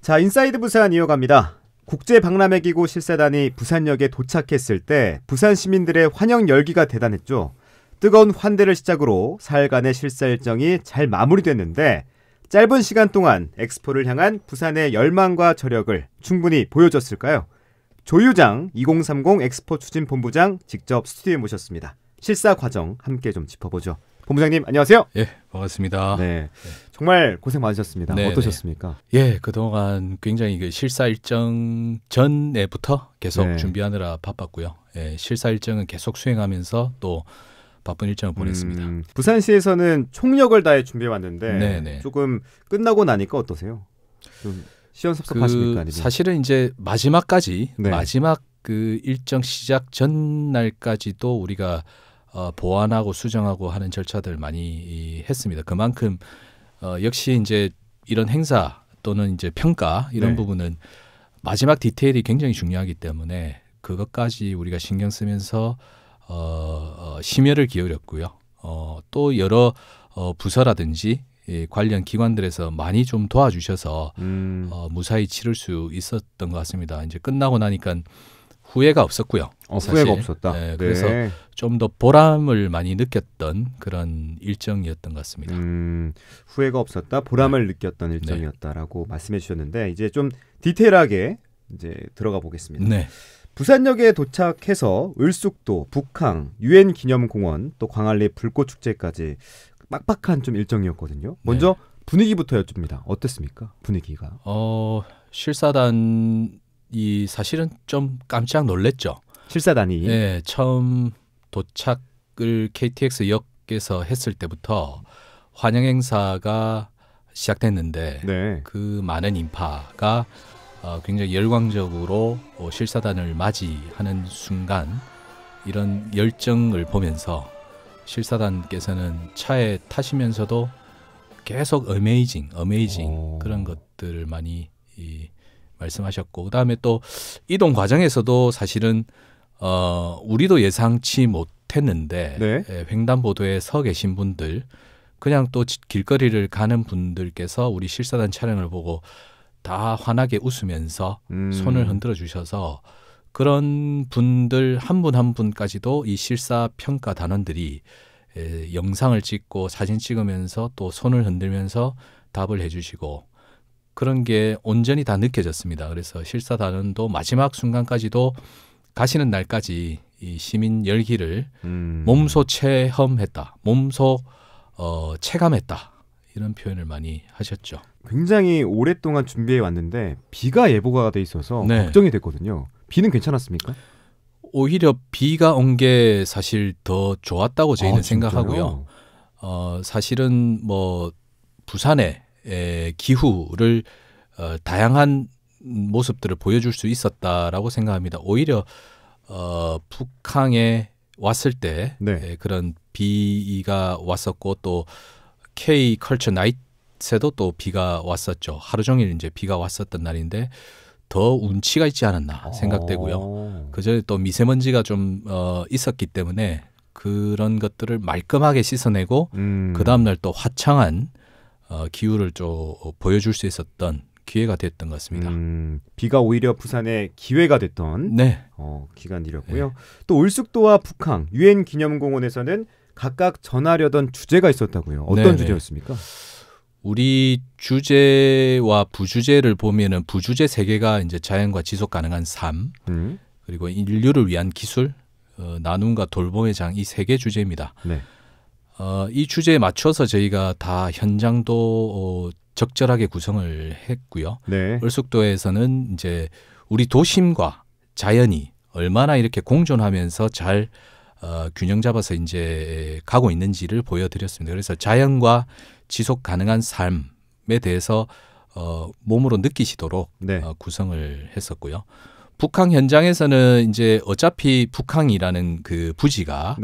자, 인사이드 부산 이어갑니다. 국제 박람회 기구 실사단이 부산역에 도착했을 때 부산 시민들의 환영 열기가 대단했죠. 뜨거운 환대를 시작으로 사흘간의 실사 일정이 잘 마무리됐는데 짧은 시간 동안 엑스포를 향한 부산의 열망과 저력을 충분히 보여줬을까요? 조유장 2030 엑스포 추진본부장 직접 스튜디오에 모셨습니다. 실사 과정 함께 좀 짚어보죠. 본부장님 안녕하세요. 예, 반갑습니다. 네, 정말 고생 많으셨습니다. 네, 어떠셨습니까? 예, 그동안 굉장히 그 실사 일정 전에부터 계속 네. 준비하느라 바빴고요. 예, 실사 일정은 계속 수행하면서 또 바쁜 일정을 보냈습니다. 부산시에서는 총력을 다해 준비해왔는데 네네. 조금 끝나고 나니까 어떠세요? 좀 시원섭섭하십니까? 아니면? 사실은 이제 마지막까지 네. 마지막 그 일정 시작 전날까지도 우리가 보완하고 수정하고 하는 절차들 많이 했습니다. 그만큼 역시 이제 이런 행사 또는 이제 평가 이런 네. 부분은 마지막 디테일이 굉장히 중요하기 때문에 그것까지 우리가 신경 쓰면서 심혈을 기울였고요. 또 여러 부서라든지 관련 기관들에서 많이 좀 도와주셔서 무사히 치를 수 있었던 것 같습니다. 이제 끝나고 나니까 후회가 없었고요. 사실. 후회가 없었다. 네, 그래서 좀 더 보람을 많이 느꼈던 그런 일정이었던 것 같습니다. 후회가 없었다, 보람을 느꼈던 일정이었다라고 말씀해 주셨는데 이제 좀 디테일하게 이제 들어가 보겠습니다. 네. 부산역에 도착해서 을숙도, 북항, 유엔 기념공원, 또 광안리 불꽃축제까지 빡빡한 좀 일정이었거든요. 먼저 분위기부터 여쭙니다. 어땠습니까? 분위기가? 실사단이 사실은 좀 깜짝 놀랐죠. 실사단이? 네, 처음 도착을 KTX역에서 했을 때부터 환영 행사가 시작됐는데 네. 그 많은 인파가 굉장히 열광적으로 실사단을 맞이하는 순간 이런 열정을 보면서 실사단께서는 차에 타시면서도 계속 어메이징 그런 것들을 많이 말씀하셨고 그다음에 또 이동 과정에서도 사실은 우리도 예상치 못했는데 횡단보도에 서 계신 분들 그냥 또 길거리를 가는 분들께서 우리 실사단 차량을 보고 다 환하게 웃으면서 손을 흔들어 주셔서 그런 분들 한 분 한 분까지도 이 실사평가 단원들이 영상을 찍고 사진 찍으면서 또 손을 흔들면서 답을 해주시고 그런 게 온전히 다 느껴졌습니다. 그래서 실사단원도 마지막 순간까지도 가시는 날까지 이 시민 열기를 몸소 체험했다. 몸소 체감했다. 이런 표현을 많이 하셨죠. 굉장히 오랫동안 준비해 왔는데 비가 예보가 돼 있어서 걱정이 됐거든요. 비는 괜찮았습니까? 오히려 비가 온 게 사실 더 좋았다고 저희는 생각하고요. 사실은 뭐 부산의 기후를 다양한 모습들을 보여줄 수 있었다라고 생각합니다. 오히려 북항에 왔을 때 그런 비가 왔었고 또 K 컬처 나잇에도 또 비가 왔었죠. 하루 종일 이제 비가 왔었던 날인데 더 운치가 있지 않았나 생각되고요. 그전에 또 미세먼지가 좀 있었기 때문에 그런 것들을 말끔하게 씻어내고 그 다음날 또 화창한 기후를 좀 보여줄 수 있었던 기회가 됐던 것 같습니다. 비가 오히려 부산의 기회가 됐던 기간이었고요. 또 을숙도와 북항, 유엔 기념공원에서는 각각 전하려던 주제가 있었다고요. 어떤 주제였습니까? 우리 주제와 부주제를 보면은 부주제 세 개가 이제 자연과 지속 가능한 삶, 그리고 인류를 위한 기술, 나눔과 돌봄의 장 이 세 개 주제입니다. 이 주제에 맞춰서 저희가 다 현장도 적절하게 구성을 했고요. 을숙도에서는 이제 우리 도심과 자연이 얼마나 이렇게 공존하면서 잘 균형 잡아서 이제 가고 있는지를 보여드렸습니다. 그래서 자연과 지속 가능한 삶에 대해서 몸으로 느끼시도록 구성을 했었고요. 북항 현장에서는 이제 어차피 북항이라는 그 부지가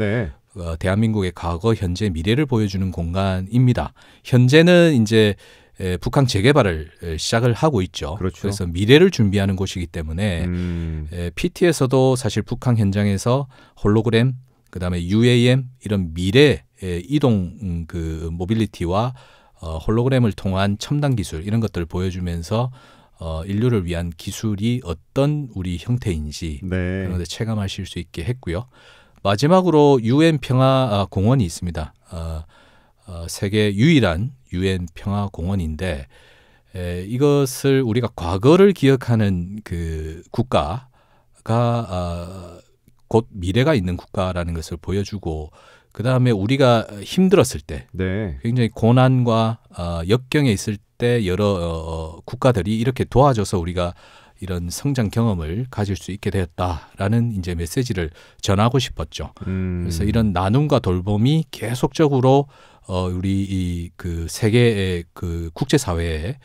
대한민국의 과거, 현재, 미래를 보여주는 공간입니다. 현재는 이제 북항 재개발을 시작을 하고 있죠. 그래서 미래를 준비하는 곳이기 때문에 PT에서도 사실 북항 현장에서 홀로그램, 그다음에 UAM 이런 미래 이동 그 모빌리티와 홀로그램을 통한 첨단 기술 이런 것들을 보여주면서 인류를 위한 기술이 어떤 우리 형태인지 네. 그런 데 체감하실 수 있게 했고요. 마지막으로 UN 평화 공원이 있습니다. 세계 유일한 UN 평화 공원인데 이것을 우리가 과거를 기억하는 그 국가가 곧 미래가 있는 국가라는 것을 보여주고 그 다음에 우리가 힘들었을 때 네. 굉장히 고난과 역경에 있을 때 여러 국가들이 이렇게 도와줘서 우리가 이런 성장 경험을 가질 수 있게 되었다라는 이제 메시지를 전하고 싶었죠. 그래서 이런 나눔과 돌봄이 계속적으로 우리 그 세계의 그 국제 사회에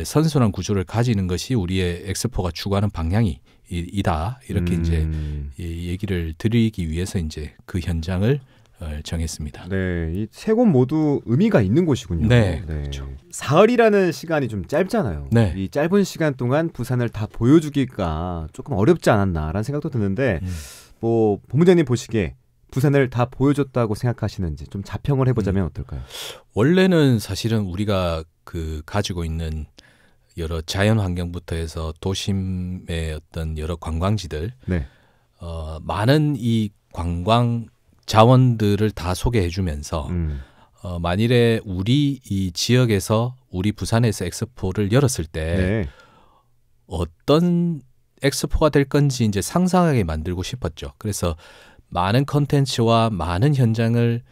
선순환 구조를 가지는 것이 우리의 엑스포가 추구하는 방향이 이다 이렇게 이제 얘기를 드리기 위해서 이제 그 현장을 정했습니다. 네, 이 세 곳 모두 의미가 있는 곳이군요. 네, 그렇죠. 사흘이라는 시간이 좀 짧잖아요. 네. 이 짧은 시간 동안 부산을 다 보여주기가 조금 어렵지 않았나라는 생각도 드는데, 뭐 본부장님 보시기에 부산을 다 보여줬다고 생각하시는지 좀 자평을 해보자면 어떨까요? 원래는 사실은 우리가 그 가지고 있는 여러 자연 환경부터 해서 도심의 어떤 여러 관광지들, 네. 많은 이 관광 자원들을 다 소개해주면서 만일에 우리 이 지역에서 우리 부산에서 엑스포를 열었을 때 네. 어떤 엑스포가 될 건지 이제 상상하게 만들고 싶었죠. 그래서 많은 컨텐츠와 많은 현장을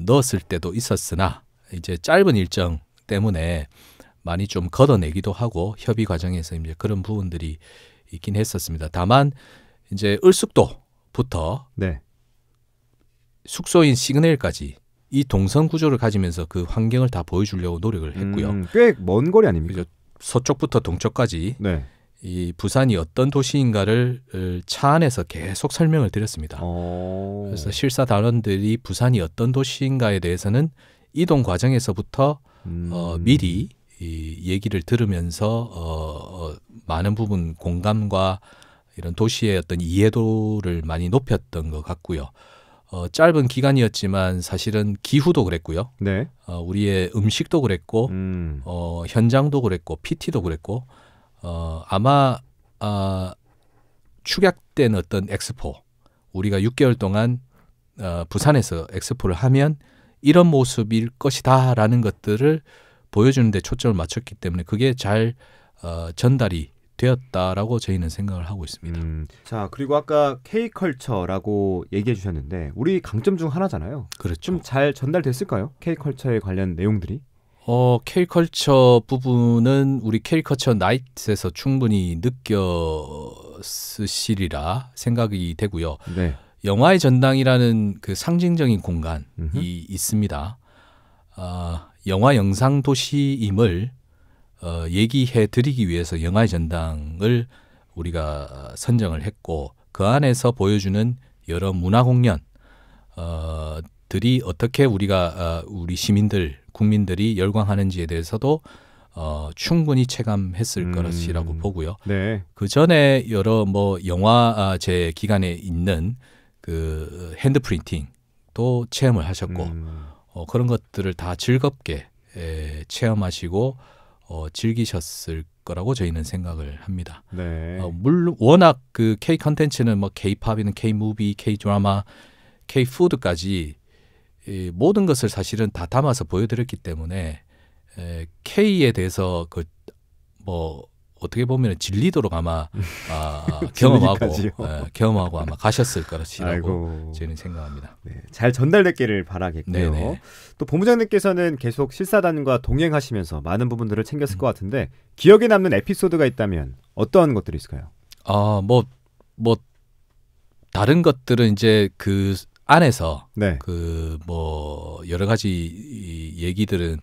넣었을 때도 있었으나 이제 짧은 일정 때문에 많이 좀 걷어내기도 하고 협의 과정에서 이제 그런 부분들이 있긴 했었습니다. 다만 이제 을숙도부터 네. 숙소인 시그널까지 이 동선 구조를 가지면서 그 환경을 다 보여주려고 노력을 했고요. 꽤 먼 거리 아닙니까? 그래서 서쪽부터 동쪽까지 네. 이 부산이 어떤 도시인가를 차 안에서 계속 설명을 드렸습니다. 그래서 실사 단원들이 부산이 어떤 도시인가에 대해서는 이동 과정에서부터 미리 이 얘기를 들으면서 많은 부분 공감과 이런 도시의 어떤 이해도를 많이 높였던 것 같고요. 짧은 기간이었지만 사실은 기후도 그랬고요. 네. 우리의 음식도 그랬고 현장도 그랬고 PT도 그랬고 아마 축약된 어떤 엑스포 우리가 6개월 동안 부산에서 엑스포를 하면 이런 모습일 것이다라는 것들을 보여주는 데 초점을 맞췄기 때문에 그게 잘 전달이 되었다라고 저희는 생각을 하고 있습니다. 자, 그리고 아까 K컬처라고 얘기해 주셨는데 우리 강점 중 하나잖아요. 그렇죠. 좀 잘 전달됐을까요? K컬처에 관련 내용들이? K컬처 부분은 우리 K컬처 나이트에서 충분히 느꼈으시리라 생각이 되고요. 네. 영화의 전당이라는 그 상징적인 공간이 있습니다. 영화 영상 도시임을 얘기해 드리기 위해서 영화의 전당을 우리가 선정을 했고 그 안에서 보여주는 여러 문화 공연 들이 어떻게 우리가 우리 시민들 국민들이 열광하는지에 대해서도 충분히 체감했을 것이라고 보고요. 네. 그 전에 여러 뭐 영화제 기간에 있는 그 핸드 프린팅도 체험을 하셨고 그런 것들을 다 즐겁게 체험하시고 즐기셨을 거라고 저희는 생각을 합니다. 네. 물론 워낙 그 K 컨텐츠는 뭐 K-팝이든 K-무비, K-드라마, K-푸드까지 모든 것을 사실은 다 담아서 보여드렸기 때문에 K에 대해서 그 뭐 어떻게 보면 질리도록 아마 경험하고 아마 가셨을 것이라고 저희는 생각합니다. 네, 잘 전달됐기를 바라겠고요. 네네. 또 본부장님께서는 계속 실사단과 동행하시면서 많은 부분들을 챙겼을 것 같은데 기억에 남는 에피소드가 있다면 어떤 것들이 있을까요? 뭐 다른 것들은 이제 그 안에서 네. 그 뭐 여러 가지 얘기들은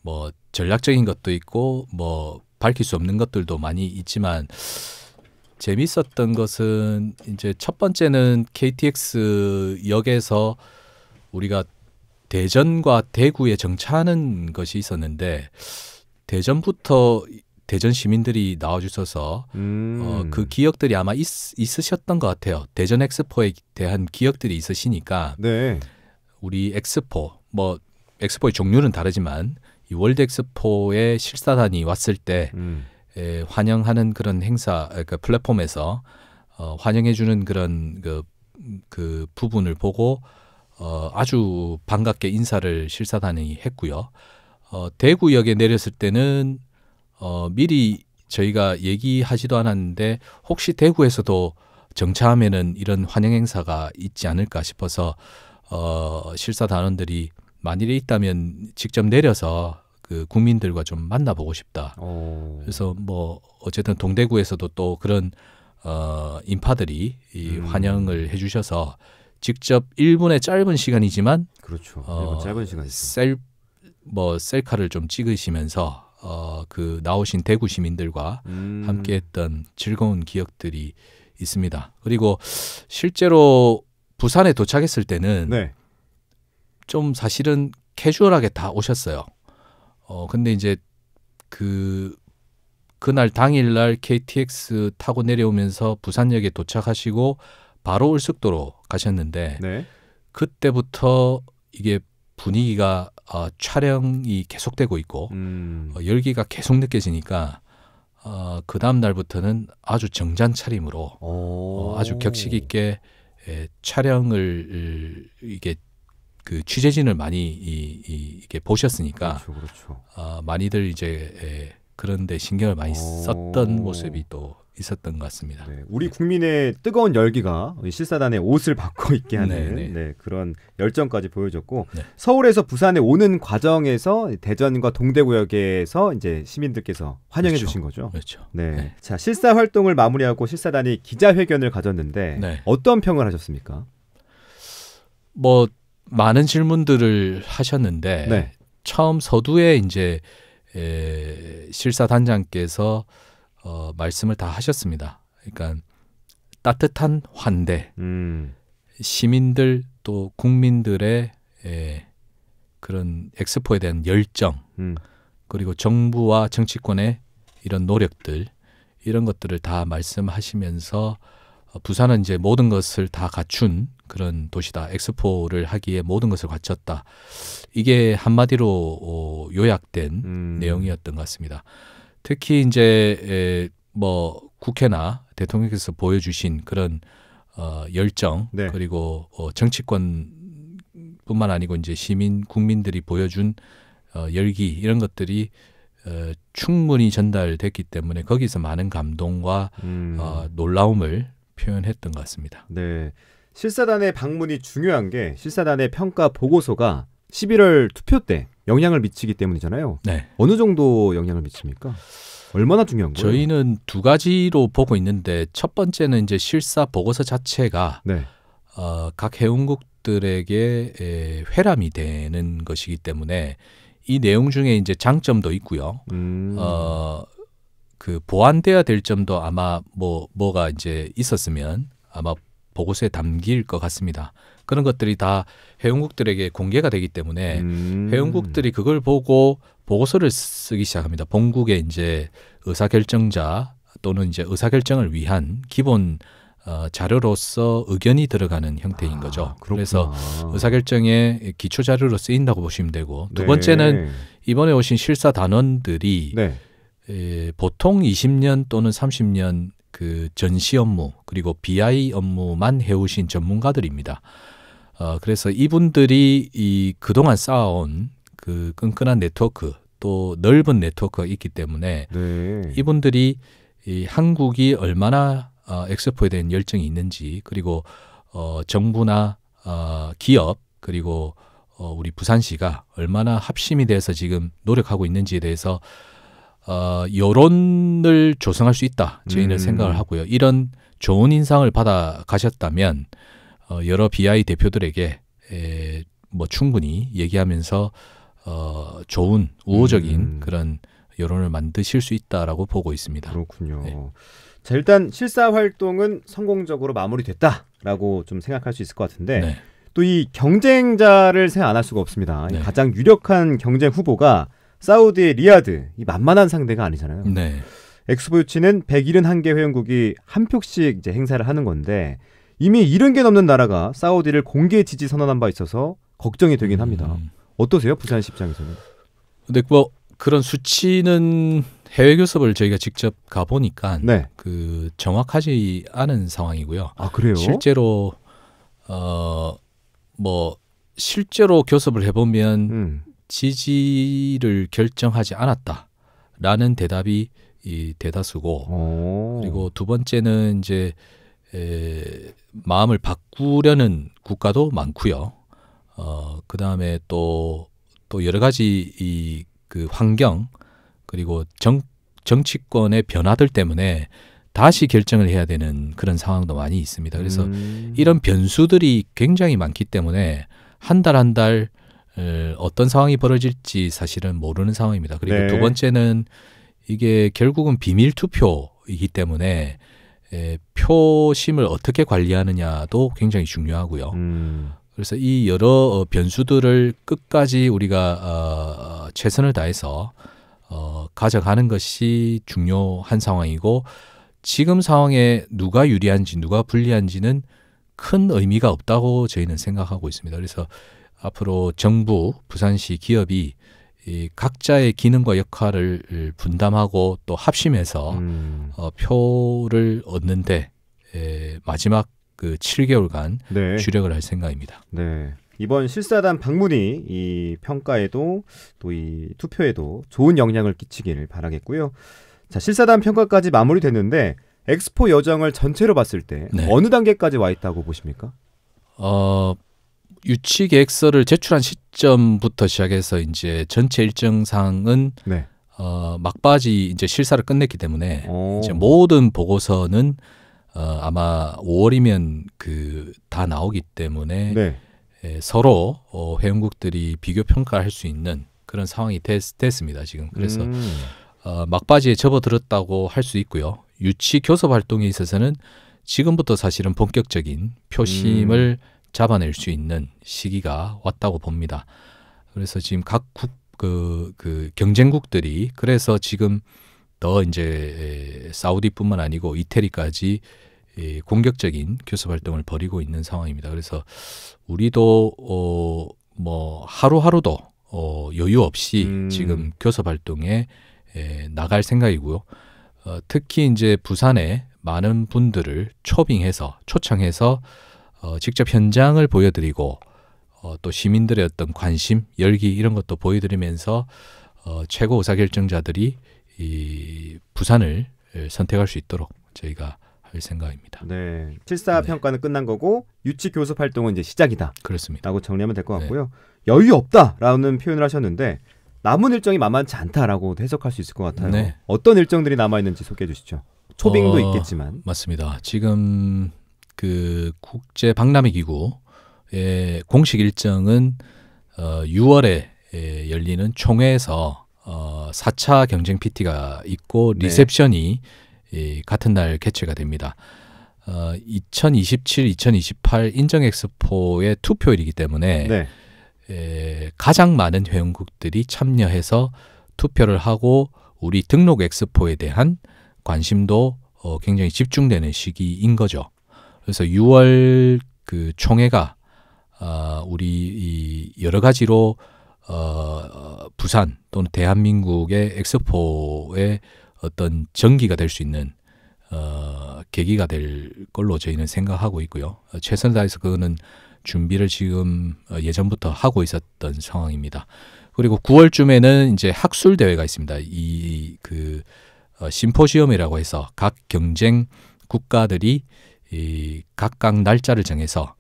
뭐 전략적인 것도 있고 뭐 밝힐 수 없는 것들도 많이 있지만 재밌었던 것은 이제 첫 번째는 KTX 역에서 우리가 대전과 대구에 정차하는 것이 있었는데 대전부터 대전 시민들이 나와주셔서 그 기억들이 아마 있으셨던 것 같아요. 대전 엑스포에 대한 기억들이 있으시니까 네. 우리 엑스포 뭐 엑스포의 종류는 다르지만 이 월드 엑스포에 실사단이 왔을 때 환영하는 그런 행사, 그러니까 플랫폼에서 환영해주는 그런 그 부분을 보고 아주 반갑게 인사를 실사단이 했고요. 대구역에 내렸을 때는 미리 저희가 얘기하지도 않았는데 혹시 대구에서도 정차하면은 이런 환영 행사가 있지 않을까 싶어서 실사단원들이 만일에 있다면 직접 내려서 그 국민들과 좀 만나보고 싶다. 그래서 뭐 어쨌든 동대구에서도 또 그런 인파들이 이 환영을 해주셔서 직접 1분의 짧은 시간이지만 그렇죠. 짧은 시간이죠. 셀카를 좀 찍으시면서 그 나오신 대구 시민들과 함께했던 즐거운 기억들이 있습니다. 그리고 실제로 부산에 도착했을 때는 네. 좀 사실은 캐주얼하게 다 오셨어요. 근데 이제 그날 당일날 KTX 타고 내려오면서 부산역에 도착하시고 바로 울숙도로 가셨는데 네. 그때부터 이게 분위기가 촬영이 계속되고 있고 열기가 계속 느껴지니까 그 다음 날부터는 아주 정장 차림으로 아주 격식 있게 촬영을 이게 그 취재진을 많이 이게 보셨으니까 그렇죠. 많이들 이제 그런데 신경을 많이 썼던 모습이 또 있었던 것 같습니다. 네, 우리 국민의 뜨거운 열기가 실사단의 옷을 바꿔 입게 하는 네, 그런 열정까지 보여줬고 네. 서울에서 부산에 오는 과정에서 대전과 동대구역에서 이제 시민들께서 환영해 그렇죠. 주신 거죠. 그렇죠. 네. 네. 자, 실사 활동을 마무리하고 실사단이 기자회견을 가졌는데 네. 어떤 평을 하셨습니까? 뭐 많은 질문들을 하셨는데 네. 처음 서두에 이제 실사단장께서 말씀을 다 하셨습니다. 그러니까 따뜻한 환대, 시민들 또 국민들의 그런 엑스포에 대한 열정, 그리고 정부와 정치권의 이런 노력들 이런 것들을 다 말씀하시면서 부산은 이제 모든 것을 다 갖춘 그런 도시다. 엑스포를 하기에 모든 것을 갖췄다. 이게 한마디로 요약된 내용이었던 것 같습니다. 특히 이제 뭐 국회나 대통령께서 보여주신 그런 열정 네. 그리고 정치권뿐만 아니고 이제 시민 국민들이 보여준 열기 이런 것들이 충분히 전달됐기 때문에 거기서 많은 감동과 놀라움을 표현했던 것 같습니다. 네, 실사단의 방문이 중요한 게 실사단의 평가 보고서가 11월 투표 때 영향을 미치기 때문이잖아요. 네. 어느 정도 영향을 미칩니까? 얼마나 중요한 거예요? 저희는 두 가지로 보고 있는데 첫 번째는 이제 실사 보고서 자체가 네. 각 회원국들에게 회람이 되는 것이기 때문에 이 내용 중에 이제 장점도 있고요. 그 보완돼야 될 점도 아마 뭐가 이제 있었으면 아마 보고서에 담길 것 같습니다. 그런 것들이 다 회원국들에게 공개가 되기 때문에 회원국들이 그걸 보고 보고서를 쓰기 시작합니다. 본국의 이제 의사결정자 또는 이제 의사결정을 위한 기본 자료로서 의견이 들어가는 형태인 거죠. 그래서 의사결정의 기초 자료로 쓰인다고 보시면 되고 두 번째는 이번에 오신 실사 단원들이 네. 보통 20년 또는 30년 그 전시 업무 그리고 BI 업무만 해오신 전문가들입니다. 그래서 이분들이 이 그동안 쌓아온 그 끈끈한 네트워크 또 넓은 네트워크가 있기 때문에 이분들이 이 한국이 얼마나 엑스포에 대한 열정이 있는지 그리고 정부나 기업 그리고 우리 부산시가 얼마나 합심이 돼서 지금 노력하고 있는지에 대해서 여론을 조성할 수 있다 저희는 생각을 하고요. 이런 좋은 인상을 받아 가셨다면 여러 BI 대표들에게 뭐 충분히 얘기하면서 좋은 우호적인 그런 여론을 만드실 수 있다라고 보고 있습니다. 그렇군요. 네. 자, 일단 실사 활동은 성공적으로 마무리됐다라고 좀 생각할 수 있을 것 같은데 네. 또 이 경쟁자를 생각 안 할 수가 없습니다. 네. 가장 유력한 경쟁 후보가 사우디의 리야드, 이 만만한 상대가 아니잖아요. 네. 엑스포 유치는 171개 회원국이 한 표씩 이제 행사를 하는 건데 이미 70개 넘는 나라가 사우디를 공개 지지 선언한 바 있어서 걱정이 되긴 합니다. 어떠세요? 부산시 입장에서는? 근데 뭐 그런 수치는 해외 교섭을 저희가 직접 가보니까 네. 그 정확하지 않은 상황이고요. 아, 그래요? 실제로 뭐 실제로 교섭을 해보면 지지를 결정하지 않았다라는 대답이 이 대다수고, 그리고 두 번째는 이제 마음을 바꾸려는 국가도 많고요. 그 다음에 또 여러 가지 이 그 환경, 그리고 정치권의 변화들 때문에 다시 결정을 해야 되는 그런 상황도 많이 있습니다. 그래서 이런 변수들이 굉장히 많기 때문에 한 달 한 달 어떤 상황이 벌어질지 사실은 모르는 상황입니다. 그리고 네. 두 번째는 이게 결국은 비밀 투표이기 때문에 표심을 어떻게 관리하느냐도 굉장히 중요하고요. 그래서 이 여러 변수들을 끝까지 우리가 최선을 다해서 가져가는 것이 중요한 상황이고, 지금 상황에 누가 유리한지 누가 불리한지는 큰 의미가 없다고 저희는 생각하고 있습니다. 그래서 앞으로 정부, 부산시, 기업이 이 각자의 기능과 역할을 분담하고 또 합심해서 표를 얻는데 마지막 그 7개월간 네. 주력을 할 생각입니다. 네. 이번 실사단 방문이 이 평가에도 또 이 투표에도 좋은 영향을 끼치기를 바라겠고요. 자, 실사단 평가까지 마무리됐는데 엑스포 여정을 전체로 봤을 때 네. 어느 단계까지 와 있다고 보십니까? 유치 계획서를 제출한 시점부터 시작해서 이제 전체 일정상은 네. 막바지 이제 실사를 끝냈기 때문에 이제 모든 보고서는 아마 5월이면 그 다 나오기 때문에 네. 서로 회원국들이 비교 평가할 수 있는 그런 상황이 됐습니다. 지금 그래서 막바지에 접어들었다고 할 수 있고요. 유치 교섭 활동에 있어서는 지금부터 사실은 본격적인 표심을 잡아낼 수 있는 시기가 왔다고 봅니다. 그래서 지금 각국 그 경쟁국들이 그래서 지금 더 이제 사우디뿐만 아니고 이태리까지 공격적인 교섭 활동을 벌이고 있는 상황입니다. 그래서 우리도 뭐 하루하루도 여유 없이 지금 교섭 활동에 나갈 생각이고요. 특히 이제 부산에 많은 분들을 초청해서 직접 현장을 보여드리고 또 시민들의 어떤 관심, 열기 이런 것도 보여드리면서 최고 의사결정자들이 이 부산을 선택할 수 있도록 저희가 할 생각입니다. 네. 실사 평가는 끝난 거고 유치 교섭 활동은 이제 시작이다. 그렇습니다. 라고 정리하면 될 것 같고요. 여유 없다라는 표현을 하셨는데 남은 일정이 만만치 않다라고 해석할 수 있을 것 같아요. 네. 어떤 일정들이 남아 있는지 소개해 주시죠. 초빙도 있겠지만. 맞습니다. 지금 그 국제 박람회 기구의 공식 일정은 6월에 열리는 총회에서 4차 경쟁 PT가 있고 리셉션이 같은 날 개최가 됩니다. 2027, 2028 인정 엑스포의 투표일이기 때문에 가장 많은 회원국들이 참여해서 투표를 하고 우리 등록 엑스포에 대한 관심도 굉장히 집중되는 시기인 거죠. 그래서 6월 그 총회가 우리 이 여러 가지로 부산 또는 대한민국의 엑스포의 어떤 전기가 될 수 있는 계기가 될 걸로 저희는 생각하고 있고요. 최선을 다해서 그거는 준비를 지금 예전부터 하고 있었던 상황입니다. 그리고 9월쯤에는 이제 학술 대회가 있습니다. 이 그 심포지엄이라고 해서 각 경쟁 국가들이 이 각각 날짜를 정해서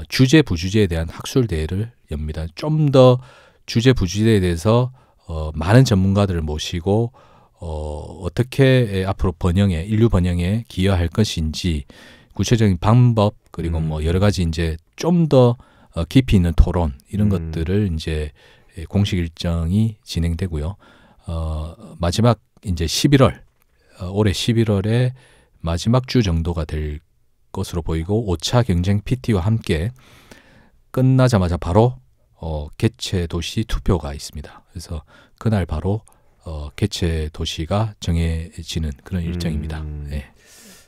주제 부주제에 대한 학술 대회를 엽니다. 좀 더 주제 부주제에 대해서 많은 전문가들을 모시고 어떻게 앞으로 인류 번영에 기여할 것인지 구체적인 방법 그리고 뭐 여러 가지 이제 좀 더 깊이 있는 토론 이런 것들을 이제 공식 일정이 진행되고요. 마지막 이제 11월 올해 11월에 마지막 주 정도가 될 것으로 보이고 5차 경쟁 PT와 함께 끝나자마자 바로 개최 도시 투표가 있습니다. 그래서 그날 바로 개최 도시가 정해지는 그런 일정입니다. 네.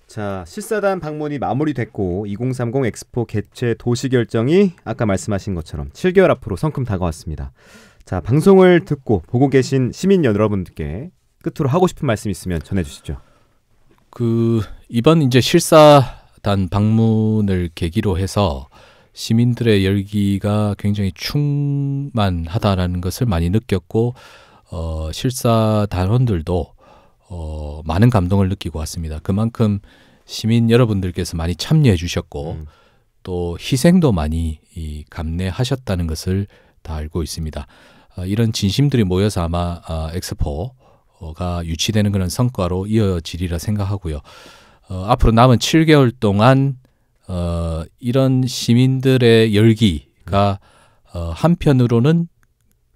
자, 실사단 방문이 마무리됐고 2030 엑스포 개최 도시 결정이 아까 말씀하신 것처럼 7개월 앞으로 성큼 다가왔습니다. 자, 방송을 듣고 보고 계신 시민 여러분들께 끝으로 하고 싶은 말씀 있으면 전해주시죠. 이번 이제 실사단 방문을 계기로 해서 시민들의 열기가 굉장히 충만하다라는 것을 많이 느꼈고 실사단원들도 많은 감동을 느끼고 왔습니다. 그만큼 시민 여러분들께서 많이 참여해 주셨고 또 희생도 많이 감내하셨다는 것을 다 알고 있습니다. 이런 진심들이 모여서 아마 엑스포가 유치되는 그런 성과로 이어지리라 생각하고요. 앞으로 남은 7개월 동안 이런 시민들의 열기가 한편으로는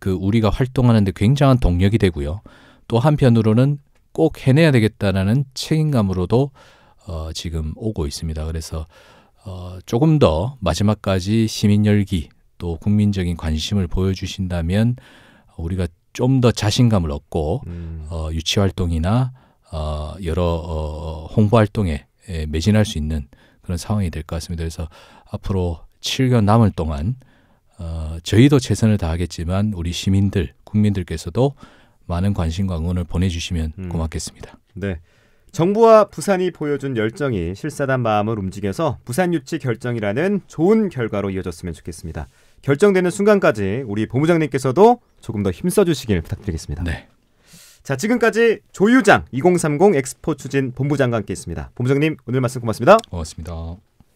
우리가 활동하는 데 굉장한 동력이 되고요. 또 한편으로는 꼭 해내야 되겠다라는 책임감으로도 지금 오고 있습니다. 그래서 조금 더 마지막까지 시민 열기 또 국민적인 관심을 보여주신다면 우리가 좀 더 자신감을 얻고 유치 활동이나 여러 홍보 활동에 매진할 수 있는 그런 상황이 될 것 같습니다. 그래서 앞으로 7개월 남을 동안 저희도 최선을 다하겠지만 우리 시민들, 국민들께서도 많은 관심과 응원을 보내주시면 고맙겠습니다. 네. 정부와 부산이 보여준 열정이 실사단 마음을 움직여서 부산 유치 결정이라는 좋은 결과로 이어졌으면 좋겠습니다. 결정되는 순간까지 우리 본부장님께서도 조금 더 힘써주시길 부탁드리겠습니다. 네. 자, 지금까지 조유장 2030 엑스포 추진 본부장과 함께했습니다. 본부장님 오늘 말씀 고맙습니다. 고맙습니다.